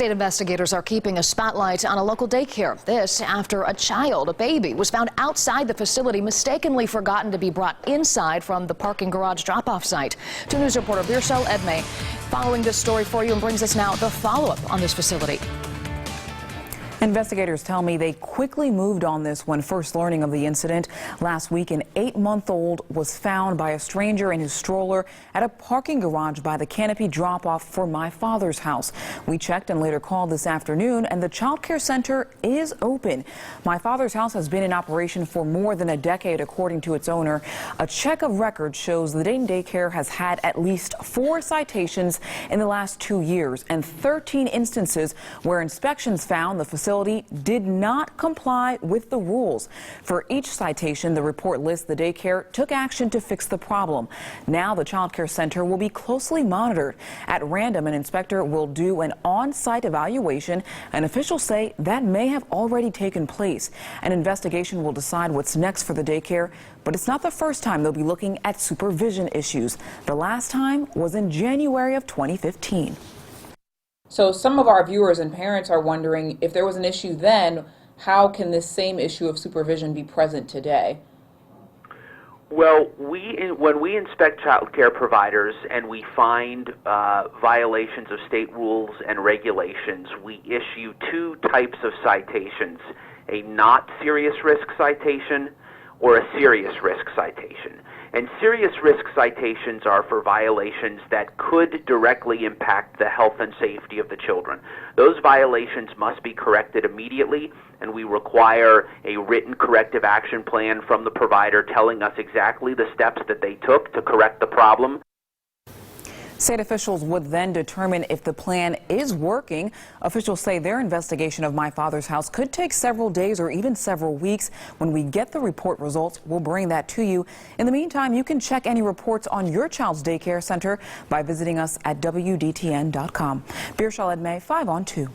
State investigators are keeping a spotlight on a local daycare. This after a baby, was found outside the facility, mistakenly forgotten to be brought inside from the parking garage drop-off site. 2 News reporter Birshal Edmei following this story for you and brings us now the follow-up on this facility. Investigators tell me they quickly moved on this when first learning of the incident. Last week, an 8-month-old was found by a stranger in his stroller at a parking garage by the Canopy drop-off for My Father's House. We checked and later called this afternoon, and the child care center is open. My Father's House has been in operation for more than a decade, according to its owner. A check of records shows the Dayton daycare has had at least 4 citations in the last 2 years and 13 instances where inspections found the facility did not comply with the rules. For each citation, the report lists the daycare took action to fix the problem. Now the child care center will be closely monitored. At random, an inspector will do an on-site evaluation, and officials say that may have already taken place. An investigation will decide what's next for the daycare, but it's not the first time they'll be looking at supervision issues. The last time was in January of 2015. So some of our viewers and parents are wondering, if there was an issue then, how can this same issue of supervision be present today? Well, when we inspect child care providers and we find violations of state rules and regulations, we issue 2 types of citations: a not serious risk citation or a serious risk citation. And serious risk citations are for violations that could directly impact the health and safety of the children. Those violations must be corrected immediately, and we require a written corrective action plan from the provider telling us exactly the steps that they took to correct the problem. State officials would then determine if the plan is working. Officials say their investigation of My Father's House could take several days or even several weeks. When we get the report results, we'll bring that to you. In the meantime, you can check any reports on your child's daycare center by visiting us at WDTN.com. Birshal Edmei, 5 on 2.